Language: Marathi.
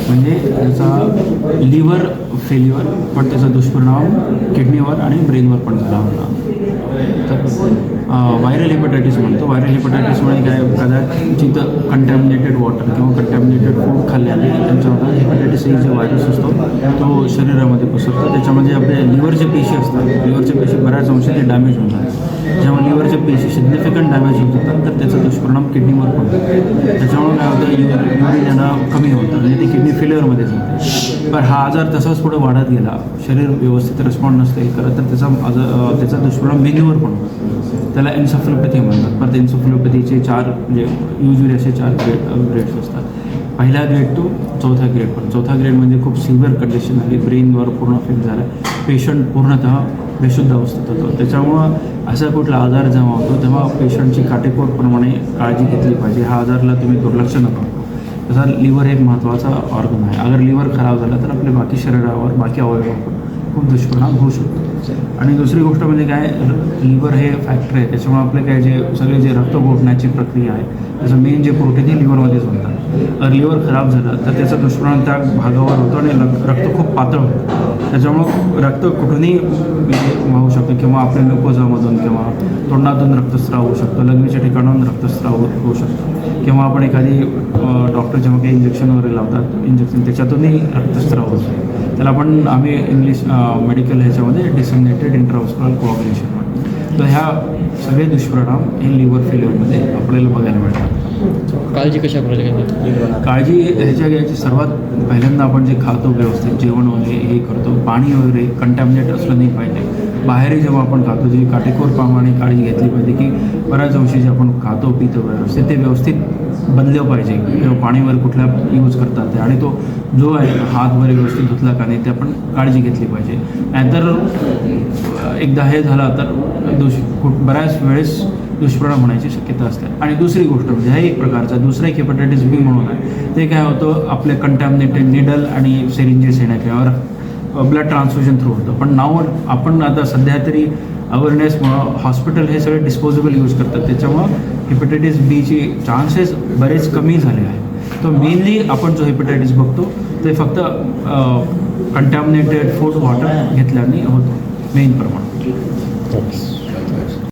म्हणजे त्याचा लिव्हर फेल्युअर पण त्याचा दुष्परिणाम किडनीवर आणि ब्रेनवर पण झाला होता. तर व्हायरल हेपॅटायटिस म्हणतो. व्हायरल हेपॅटायटिसमुळे काय कदाचित कंटॅमिनेटेड वॉटर किंवा कंटॅमिनेटेड फूड खाल्ल्याने त्यांच्यामध्ये हेपॅटायटिस ए जे व्हायरस असतो तो शरीरामध्ये पसरतो. त्याच्यामध्ये आपले लिव्हरचे पेशी असतात, लिव्हरच्या पेशी बऱ्याच अंशी ते डॅमेज होतात. जेव्हा लिव्हरच्या पेशी सिग्निफिकंट डॅमेज होत होतात तर त्याचा दुष्परिणाम किडनीवर पडतो. त्याच्यामुळे काय होतं, युरिन येणं कमी होतं म्हणजे ती किडनी फेल्युअरमध्ये जाते. पण हा आजार तसाच पुढे वाढत गेला, शरीर व्यवस्थित रिस्पॉन्ड नसते करत तर त्याचा दुष्परिणाम मेंदूवर पण होतो. त्याला एन्सेफॅलोपॅथी म्हणतात. परत एन्सेफॅलोपॅथीचे 4 म्हणजे युजली असे 4 ग्रेड्स असतात. पहिला ग्रेड तो चौथा ग्रेड. पण चौथा ग्रेड म्हणजे खूप सिव्हिअर कंडिशन आली, ब्रेनवर पूर्ण इफेक्ट झाला, पेशंट पूर्णतः बेशुद्ध अवस्थेत होतो. त्याच्यामुळं असा कुठला आजार जेव्हा होतो तेव्हा पेशंटची काटेकोरप्रमाणे काळजी घेतली पाहिजे. हा आजारला तुम्ही दुर्लक्ष नका करू. तसा लिव्हर एक महत्त्वाचा ऑर्गन आहे. अगर लिव्हर खराब झाला तर आपल्या बाकी शरीरावर बाकी अवयवावर खूप दुष्परिणाम होऊ शकतो. आणि दुसरी गोष्ट म्हणजे काय, लिव्हर हे फॅक्टर आहे. त्याच्यामुळे आपले काय सगळे जे रक्त गोठण्याची प्रक्रिया आहे त्याचं मेन जे प्रोटीन हे लिव्हरमध्येच होतात. अगर लिव्हर खराब झालं तर त्याचा दुष्परिणाम त्या भागावर होतो आणि रक्त खूप पातळ होतं. त्याच्यामुळं रक्त कुठूनही वाहू शकतं किंवा आपल्या ग्लुकोजामधून किंवा तोंडातून रक्तस्राव होऊ शकतो, लघवीच्या ठिकाणाहून रक्तस्राव होऊ शकतो किंवा आपण एखादी डॉक्टर जेव्हा काही इंजेक्शन वगैरे लावतात इंजेक्शन त्याच्यातूनही रक्तस्राव होतो. त्याला आम्ही इंग्लिश मेडिकल ह्याच्यामध्ये डिसेमिनेटेड इंट्राव्हेस्क्युलर कोआग्युलेशन म्हणतो. तर ह्या सगळे दुष्परिणाम हे लिव्हर फेल्युअरमध्ये आपल्याला बघायला मिळतात. काळजी कशा प्रकारे काळजी ह्याच्या घ्यायची सर्वात पहिल्यांदा आपण जे खातो व्यवस्थित जेवण वगैरे हे करतो, पाणी वगैरे कंटॅमिनेट असलं नाही पाहिजे. बाहेरही जेव्हा आपण खातो जी काटेकोरप्रमाणे काळजी घेतली पाहिजे की बऱ्याच अंशी जे आपण खातो पितो व्यवस्थित ते व्यवस्थित बनलं पाहिजे किंवा पाणीवर कुठल्या यूज करतात ते आणि तो जो आहे हात वगैरे व्यवस्थित धुतला का नाही ते आपण काळजी घेतली पाहिजे. नाहीतर एकदा हे झालं तर बऱ्याच वेळेस दुष्परिणाम होण्याची शक्यता असते. आणि दुसरी गोष्ट म्हणजे हा एक प्रकारचा दुसरा एक हेपॅटायटिस बी म्हणून आहे. ते काय होतं, आपले कंटॅमिनेटेड निडल आणि सिरिंजेस येण्या किंवा ब्लड ट्रान्सफ्युजन थ्रू होतं. पण नाव आपण आता सध्या तरी अवेअरनेसमुळं हॉस्पिटल हे सगळे डिस्पोजेबल यूज करतात. त्याच्यामुळं हेपॅटायटिस बीचे चान्सेस बरेच कमी झाले आहेत. तो मेनली आपण जो हेपॅटायटिस बघतो ते फक्त कंटॅमिनेटेड फूड वॉटर घेतल्याने होतो मेन प्रमाणात.